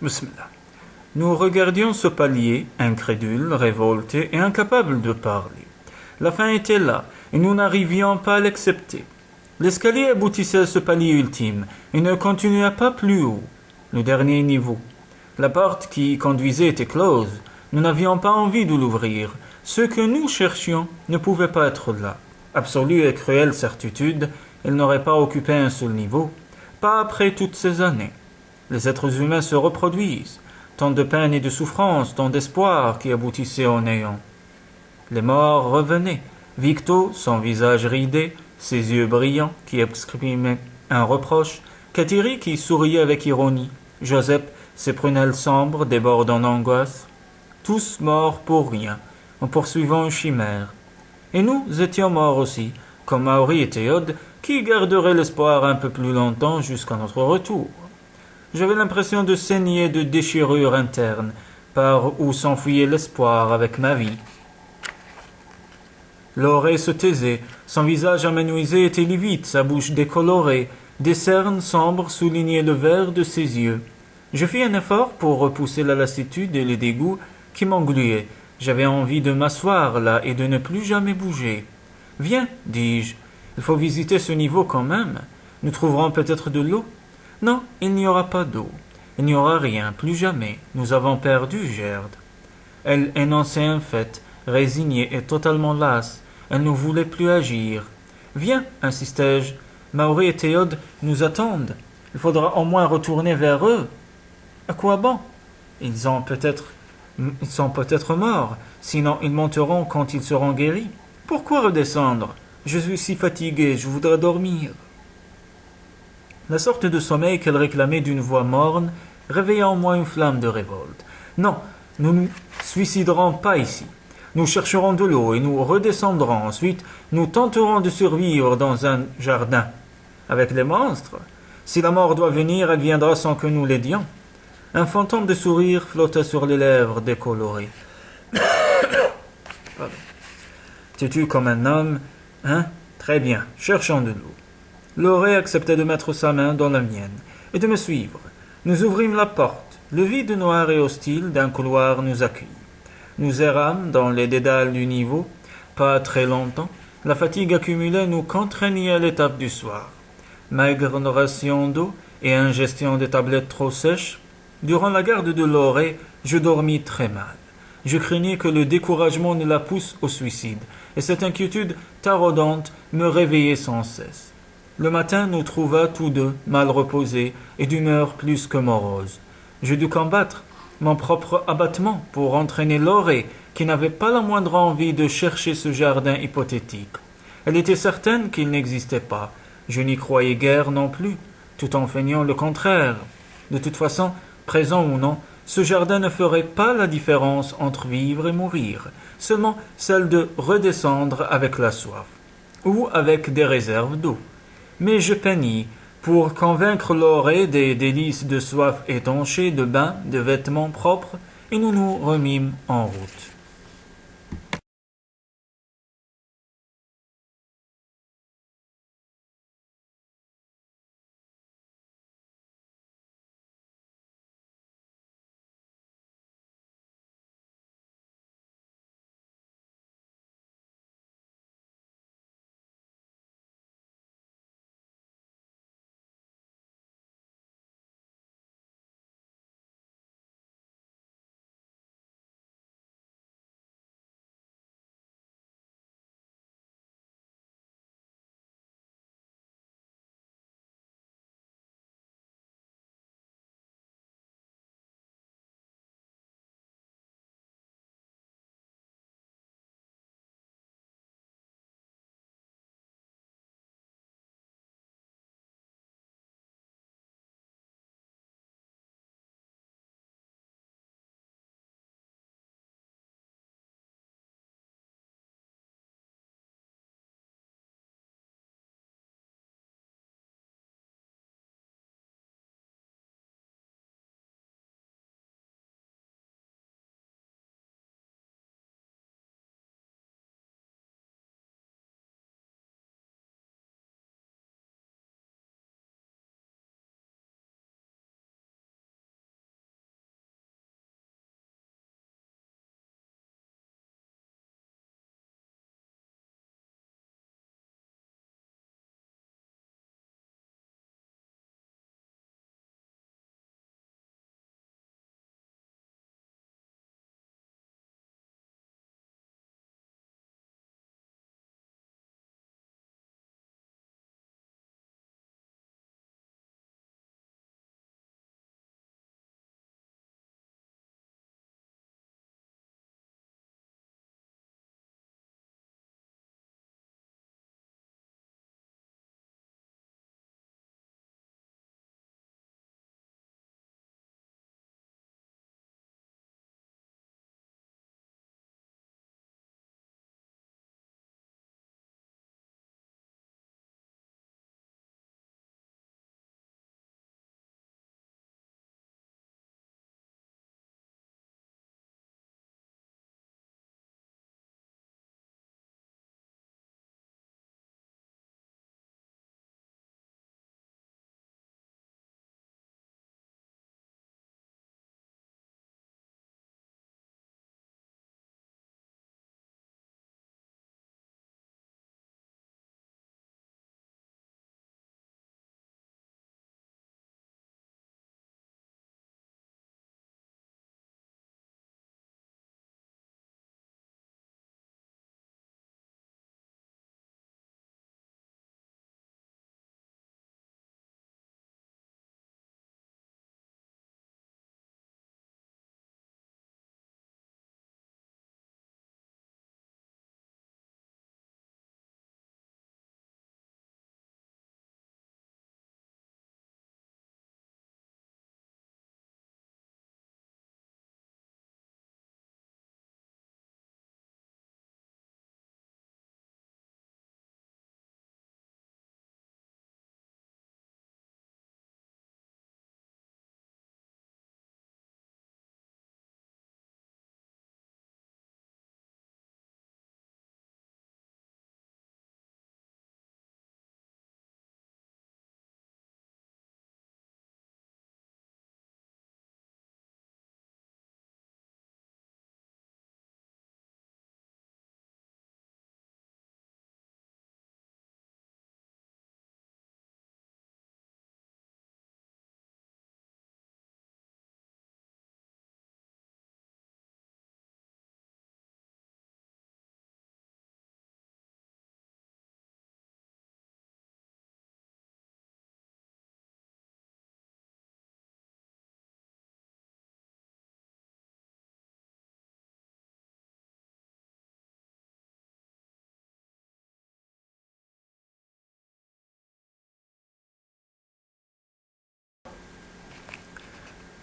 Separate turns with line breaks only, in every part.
Bismillah. Nous regardions ce palier, incrédules, révoltés et incapables de parler. La fin était là, et nous n'arrivions pas à l'accepter. L'escalier aboutissait à ce palier ultime, et ne continuait pas plus haut, le dernier niveau. La porte qui y conduisait était close. Nous n'avions pas envie de l'ouvrir. Ce que nous cherchions ne pouvait pas être là. Absolue et cruelle certitude, il n'aurait pas occupé un seul niveau. Pas après toutes ces années. Les êtres humains se reproduisent. Tant de peine et de souffrance, tant d'espoir qui aboutissaient au néant. Les morts revenaient. Victo, son visage ridé, ses yeux brillants qui exprimaient un reproche. Kathiri qui souriait avec ironie. Joseph, ses prunelles sombres débordant d'angoisse. Tous morts pour rien, en poursuivant une chimère. Et nous étions morts aussi, comme Maori et Théode, qui garderaient l'espoir un peu plus longtemps jusqu'à notre retour. J'avais l'impression de saigner de déchirures internes, par où s'enfuyait l'espoir avec ma vie. L'oreille se taisait, son visage amenuisé était livide, sa bouche décolorée, des cernes sombres soulignaient le vert de ses yeux. Je fis un effort pour repousser la lassitude et le dégoût qui m'engluaient. J'avais envie de m'asseoir là et de ne plus jamais bouger. Viens, dis-je, il faut visiter ce niveau quand même. Nous trouverons peut-être de l'eau. Non, il n'y aura pas d'eau. Il n'y aura rien, plus jamais. Nous avons perdu Gerd. Elle énonçait un fait, résignée et totalement lasse. Elle ne voulait plus agir. Viens, insistai-je. Maori et Théode nous attendent. Il faudra au moins retourner vers eux. À quoi bon? Ils sont peut-être morts, sinon ils monteront quand ils seront guéris. Pourquoi redescendre? Je suis si fatigué, je voudrais dormir. La sorte de sommeil qu'elle réclamait d'une voix morne réveilla en moi une flamme de révolte. Non, nous ne nous suiciderons pas ici. Nous chercherons de l'eau et nous redescendrons. Ensuite, nous tenterons de survivre dans un jardin. Avec les monstres, si la mort doit venir, elle viendra sans que nous l'aidions. Un fantôme de sourire flotta sur les lèvres décolorées. T'es-tu comme un homme, hein? Très bien, cherchons de l'eau. Laurée accepta de mettre sa main dans la mienne et de me suivre. Nous ouvrîmes la porte. Le vide noir et hostile d'un couloir nous accueillit. Nous errâmes dans les dédales du niveau, pas très longtemps. La fatigue accumulée nous contraignait à l'étape du soir. Maigre ration d'eau et ingestion des tablettes trop sèches. Durant la garde de Laurée, je dormis très mal. Je craignais que le découragement ne la pousse au suicide, et cette inquiétude taraudante me réveillait sans cesse. Le matin nous trouva tous deux mal reposés et d'humeur plus que morose. Je dus combattre mon propre abattement pour entraîner Laurée, qui n'avait pas la moindre envie de chercher ce jardin hypothétique. Elle était certaine qu'il n'existait pas. Je n'y croyais guère non plus, tout en feignant le contraire. De toute façon, présent ou non, ce jardin ne ferait pas la différence entre vivre et mourir, seulement celle de redescendre avec la soif, ou avec des réserves d'eau. Mais je peignis pour convaincre Laurée des délices de soif étanchée, de bains, de vêtements propres, et nous nous remîmes en route.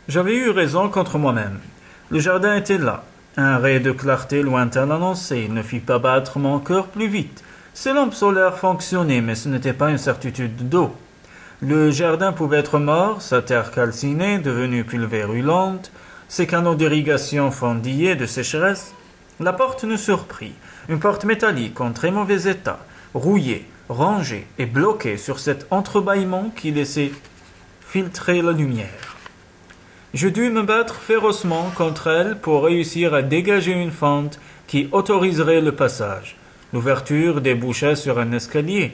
J'avais eu raison contre moi-même. Le jardin était là. Un ray de clarté lointain l'annonçait, ne fit pas battre mon cœur plus vite. Ces lampes solaires fonctionnaient, mais ce n'était pas une certitude d'eau. Le jardin pouvait être mort, sa terre calcinée, devenue pulvérulente, ses canaux d'irrigation fendillés de sécheresse. La porte nous surprit. Une porte métallique en très mauvais état, rouillée, rangée et bloquée sur cet entrebâillement qui laissait filtrer la lumière. Je dus me battre férocement contre elle pour réussir à dégager une fente qui autoriserait le passage. L'ouverture débouchait sur un escalier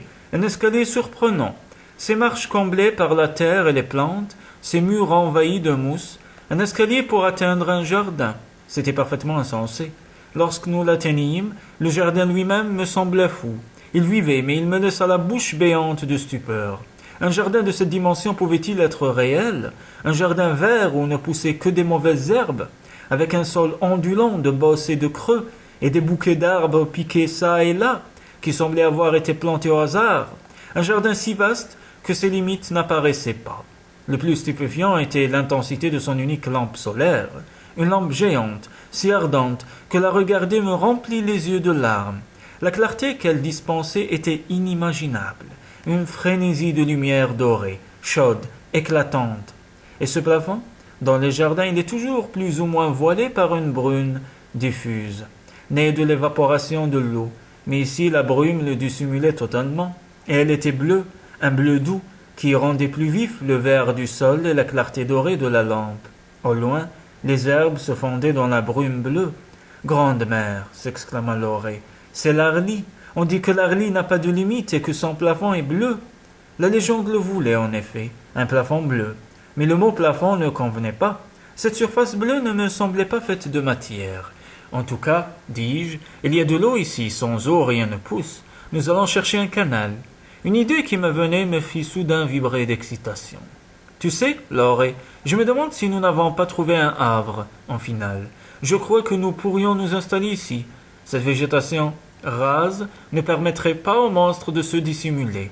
surprenant. Ses marches comblées par la terre et les plantes, ses murs envahis de mousse, un escalier pour atteindre un jardin. C'était parfaitement insensé. Lorsque nous l'atteignîmes, le jardin lui-même me semblait fou. Il vivait, mais il me laissa la bouche béante de stupeur. Un jardin de cette dimension pouvait-il être réel? Un jardin vert où ne poussaient que des mauvaises herbes, avec un sol ondulant de bosses et de creux, et des bouquets d'arbres piqués çà et là, qui semblaient avoir été plantés au hasard. Un jardin si vaste que ses limites n'apparaissaient pas. Le plus stupéfiant était l'intensité de son unique lampe solaire, une lampe géante, si ardente que la regarder me remplit les yeux de larmes. La clarté qu'elle dispensait était inimaginable, une frénésie de lumière dorée, chaude, éclatante. Et ce plafond, dans les jardins, il est toujours plus ou moins voilé par une brume diffuse, née de l'évaporation de l'eau, mais ici la brume le dissimulait totalement, et elle était bleue, un bleu doux, qui rendait plus vif le vert du sol et la clarté dorée de la lampe. Au loin, les herbes se fondaient dans la brume bleue. « Grande mère !» s'exclama Loré. « C'est l'Arly. On dit que l'Arly n'a pas de limite et que son plafond est bleu. » La légende le voulait, en effet, un plafond bleu. Mais le mot plafond ne convenait pas. Cette surface bleue ne me semblait pas faite de matière. En tout cas, dis-je, il y a de l'eau ici, sans eau rien ne pousse. Nous allons chercher un canal. Une idée qui me venait me fit soudain vibrer d'excitation. Tu sais, Loré, je me demande si nous n'avons pas trouvé un havre, en finale. Je crois que nous pourrions nous installer ici. Cette végétation rase ne permettrait pas aux monstres de se dissimuler.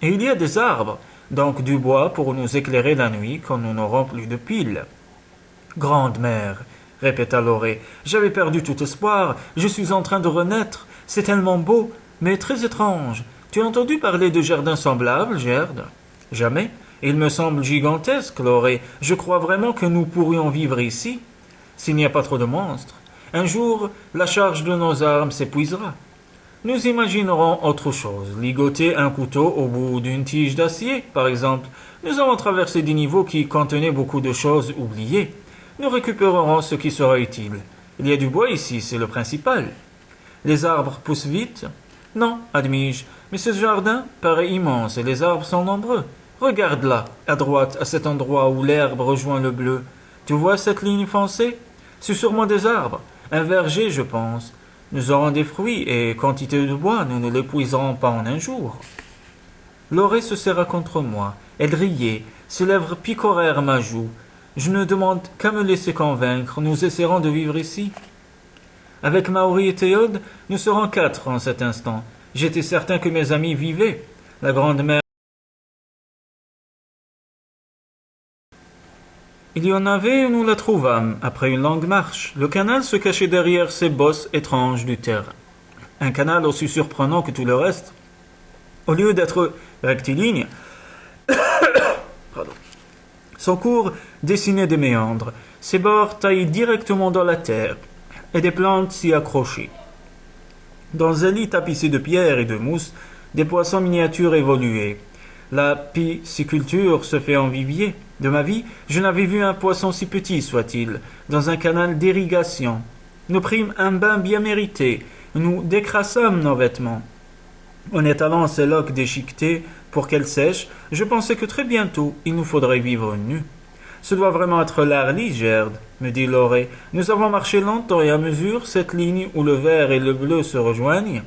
Et il y a des arbres, donc du bois pour nous éclairer la nuit quand nous n'aurons plus de piles. Grande mère, répéta Loré, j'avais perdu tout espoir, je suis en train de renaître, c'est tellement beau, mais très étrange. Tu as entendu parler de jardins semblables, Gerd? Jamais. Il me semble gigantesque, Loré. Je crois vraiment que nous pourrions vivre ici, s'il n'y a pas trop de monstres. Un jour, la charge de nos armes s'épuisera. Nous imaginerons autre chose, ligoter un couteau au bout d'une tige d'acier, par exemple. Nous avons traversé des niveaux qui contenaient beaucoup de choses oubliées. Nous récupérerons ce qui sera utile. Il y a du bois ici, c'est le principal. Les arbres poussent vite? Non, admis-je, mais ce jardin paraît immense et les arbres sont nombreux. Regarde là, à droite, à cet endroit où l'herbe rejoint le bleu. Tu vois cette ligne foncée? C'est sûrement des arbres, un verger, je pense. Nous aurons des fruits et quantité de bois, nous ne l'épuiserons pas en un jour. Loré se serra contre moi. Elle riait, ses lèvres picorèrent ma joue. Je ne demande qu'à me laisser convaincre, nous essaierons de vivre ici. Avec Maori et Théode, nous serons 4 en cet instant. J'étais certain que mes amis vivaient. La grande-mère. Il y en avait et nous la trouvâmes, après une longue marche. Le canal se cachait derrière ces bosses étranges du terrain. Un canal aussi surprenant que tout le reste. Au lieu d'être rectiligne, son cours dessinait des méandres, ses bords taillés directement dans la terre, et des plantes s'y accrochaient. Dans un lit tapissé de pierres et de mousse, des poissons miniatures évoluaient. La pisciculture se fait en vivier. De ma vie, je n'avais vu un poisson si petit soit-il, dans un canal d'irrigation. Nous prîmes un bain bien mérité, nous décrassâmes nos vêtements. En étalant ces loques déchiquetées pour qu'elles sèchent, je pensais que très bientôt il nous faudrait vivre nus. Ce doit vraiment être l'Arly, Gerd, me dit Loré. Nous avons marché longtemps et à mesure, cette ligne où le vert et le bleu se rejoignent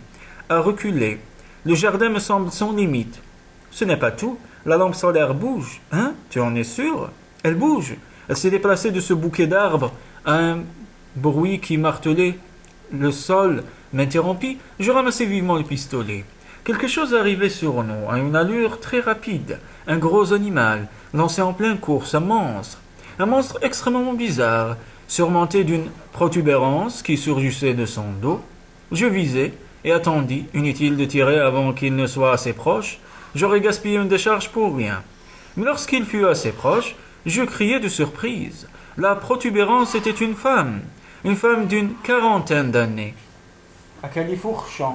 a reculé. Le jardin me semble sans limite. Ce n'est pas tout. La lampe solaire bouge. Hein? Tu en es sûr? Elle bouge. Elle s'est déplacée de ce bouquet d'arbres à un bruit qui martelait le sol m'interrompit. Je ramassai vivement le pistolet. Quelque chose arrivait sur nous, à une allure très rapide. Un gros animal, lancé en pleine course, un monstre. un monstre extrêmement bizarre, surmonté d'une protubérance qui surgissait de son dos. Je visai et attendis, inutile de tirer avant qu'il ne soit assez proche, j'aurais gaspillé une décharge pour rien. Mais lorsqu'il fut assez proche, je criai de surprise. La protubérance était une femme d'une quarantaine d'années, à califourchon.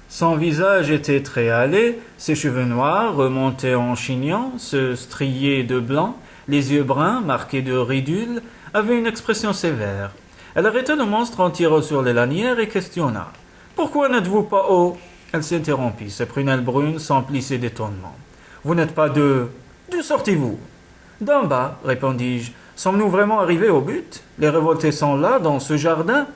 Son visage était très hâlé, ses cheveux noirs remontés en chignon, se striaient de blanc, les yeux bruns, marqués de ridules, avaient une expression sévère. Elle arrêta le monstre en tirant sur les lanières et questionna. « Pourquoi n'êtes-vous pas haut ?» Elle s'interrompit, ses prunelles brunes s'emplissaient d'étonnement. « Vous n'êtes pas de... D'où sortez-vous » ? « D'en bas, répondis-je. Sommes-nous vraiment arrivés au but ? Les révoltés sont là, dans ce jardin ?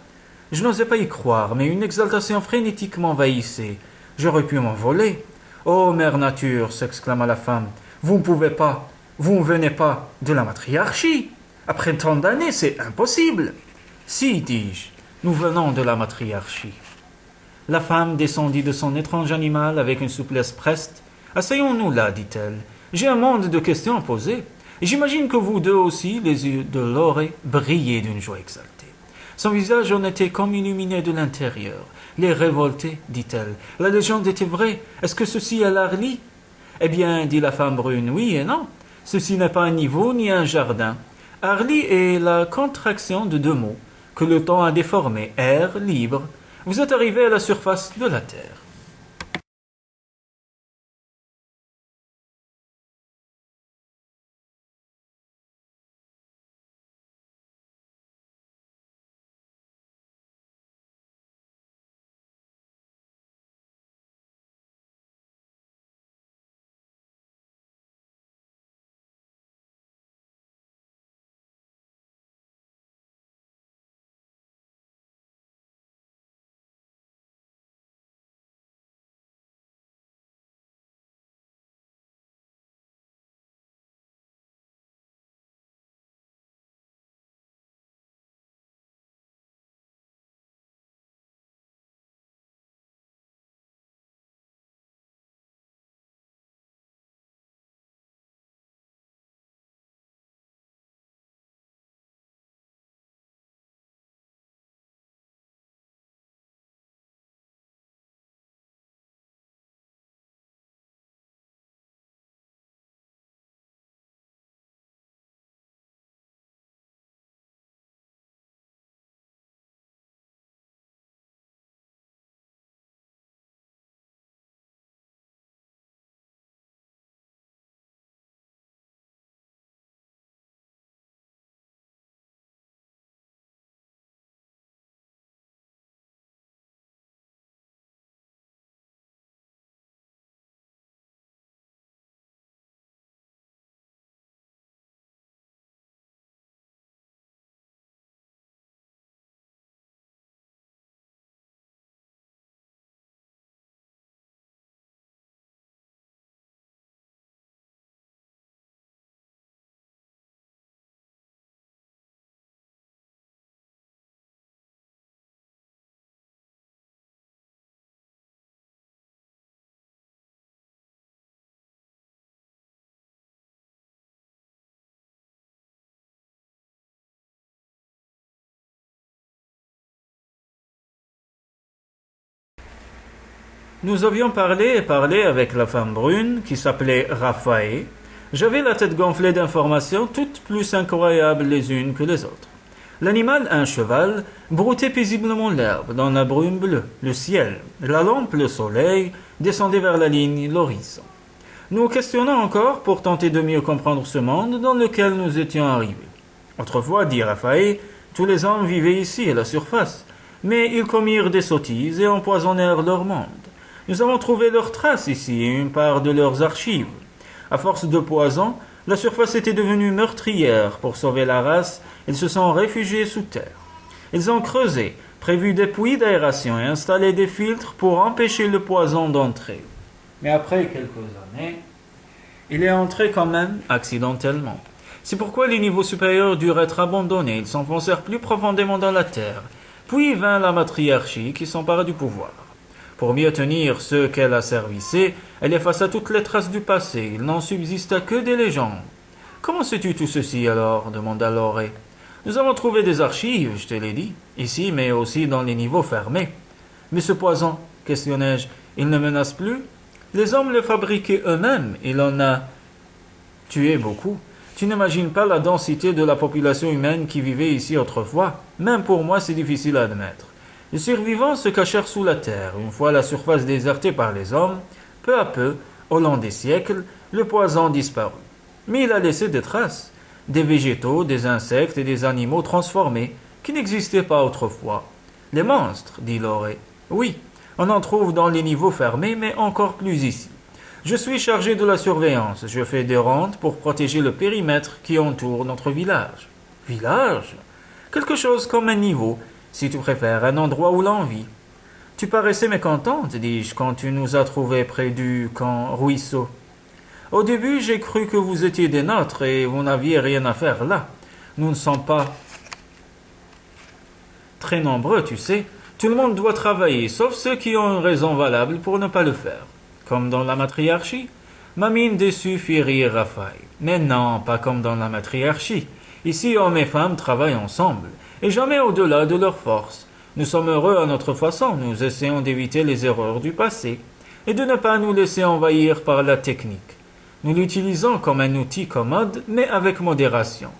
Je n'osais pas y croire, mais une exaltation frénétique m'envahissait. J'aurais pu m'envoler. Oh, mère nature, s'exclama la femme, vous ne pouvez pas, vous ne venez pas de la matriarchie. Après tant d'années, c'est impossible. Si, dis-je, nous venons de la matriarchie. La femme descendit de son étrange animal avec une souplesse preste. Asseyons-nous là, dit-elle. J'ai un monde de questions à poser. Et j'imagine que vous deux aussi, les yeux de Lorée brillaient d'une joie exaltée. Son visage en était comme illuminé de l'intérieur. Les révoltés, dit-elle. La légende était vraie. Est-ce que ceci est l'Arly ? Eh bien, dit la femme brune, oui et non. Ceci n'est pas un niveau ni un jardin. Arly est la contraction de deux mots que le temps a déformés. Air, libre. Vous êtes arrivé à la surface de la terre. Nous avions parlé avec la femme brune, qui s'appelait Raphaë. J'avais la tête gonflée d'informations, toutes plus incroyables les unes que les autres. L'animal, un cheval, broutait paisiblement l'herbe dans la brume bleue, le ciel, la lampe, le soleil, descendait vers la ligne, l'horizon. Nous questionnons encore pour tenter de mieux comprendre ce monde dans lequel nous étions arrivés. Autrefois, dit Raphaë, tous les hommes vivaient ici, à la surface, mais ils commirent des sottises et empoisonnèrent leur monde. Nous avons trouvé leurs traces ici et une part de leurs archives. À force de poison, la surface était devenue meurtrière. Pour sauver la race, ils se sont réfugiés sous terre. Ils ont creusé, prévu des puits d'aération et installé des filtres pour empêcher le poison d'entrer. Mais après quelques années, il est entré quand même accidentellement. C'est pourquoi les niveaux supérieurs durent être abandonnés. Ils s'enfoncèrent plus profondément dans la terre. Puis vint la matriarchie qui s'empara du pouvoir. Pour mieux tenir ceux qu'elle a servissés, elle effaça toutes les traces du passé. Il n'en subsista que des légendes. Comment sais-tu tout ceci alors demanda Loré. Nous avons trouvé des archives, je te l'ai dit, ici, mais aussi dans les niveaux fermés. Mais ce poison, questionnai-je, il ne menace plus? Les hommes le fabriquaient eux-mêmes, il en a tué beaucoup. Tu n'imagines pas la densité de la population humaine qui vivait ici autrefois. Même pour moi, c'est difficile à admettre. Les survivants se cachèrent sous la terre. Une fois la surface désertée par les hommes, peu à peu, au long des siècles, le poison disparut. Mais il a laissé des traces, des végétaux, des insectes et des animaux transformés, qui n'existaient pas autrefois. Les monstres, dit Loré. Oui, on en trouve dans les niveaux fermés, mais encore plus ici. Je suis chargé de la surveillance. Je fais des rondes pour protéger le périmètre qui entoure notre village. Village? Quelque chose comme un niveau, si tu préfères, un endroit où l'on vit. Tu paraissais mécontente, dis-je, quand tu nous as trouvés près du camp Ruisseau. Au début, j'ai cru que vous étiez des nôtres et vous n'aviez rien à faire là. Nous ne sommes pas très nombreux, tu sais. Tout le monde doit travailler, sauf ceux qui ont une raison valable pour ne pas le faire. Comme dans la matriarchie. Ma mine déçue fit rire Raphaël. Mais non, pas comme dans la matriarchie. Ici, hommes et femmes travaillent ensemble, et jamais au-delà de leurs forces. Nous sommes heureux à notre façon, nous essayons d'éviter les erreurs du passé, et de ne pas nous laisser envahir par la technique. Nous l'utilisons comme un outil commode, mais avec modération.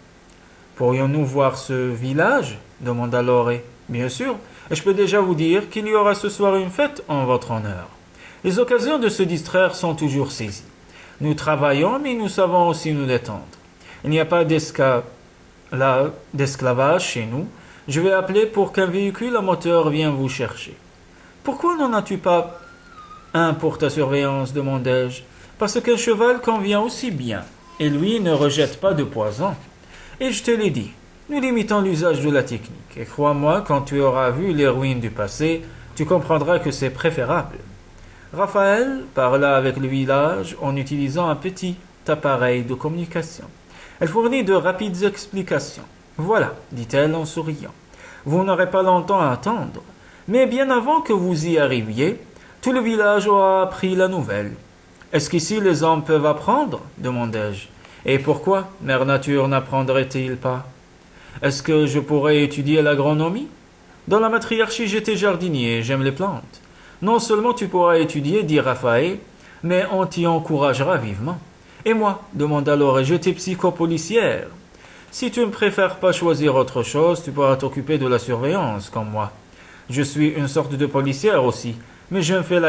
Pourrions-nous voir ce village demanda Loré. Bien sûr, et je peux déjà vous dire qu'il y aura ce soir une fête en votre honneur. Les occasions de se distraire sont toujours saisies. Nous travaillons, mais nous savons aussi nous détendre. Il n'y a pas d'esclavage chez nous. Je vais appeler pour qu'un véhicule à moteur vienne vous chercher. Pourquoi n'en as-tu pas un pour ta surveillance demandai-je. Parce qu'un cheval convient aussi bien, et lui ne rejette pas de poison. Et je te l'ai dit, nous limitons l'usage de la technique, et crois-moi, quand tu auras vu les ruines du passé, tu comprendras que c'est préférable. Raphaël parla avec le village en utilisant un petit appareil de communication. Elle fournit de rapides explications. Voilà, dit-elle en souriant. Vous n'aurez pas longtemps à attendre. Mais bien avant que vous y arriviez, tout le village aura appris la nouvelle. Est-ce qu'ici les hommes peuvent apprendre demandai-je. Et pourquoi Mère Nature n'apprendrait-il pas? Est-ce que je pourrais étudier l'agronomie? Dans la matriarchie, j'étais jardinier, j'aime les plantes. Non seulement tu pourras étudier, dit Raphaël, mais on t'y encouragera vivement. Et moi, demanda Laure, j'étais psychopolicière. Si tu ne préfères pas choisir autre chose, tu pourras t'occuper de la surveillance, comme moi. Je suis une sorte de policière aussi, mais je me fais la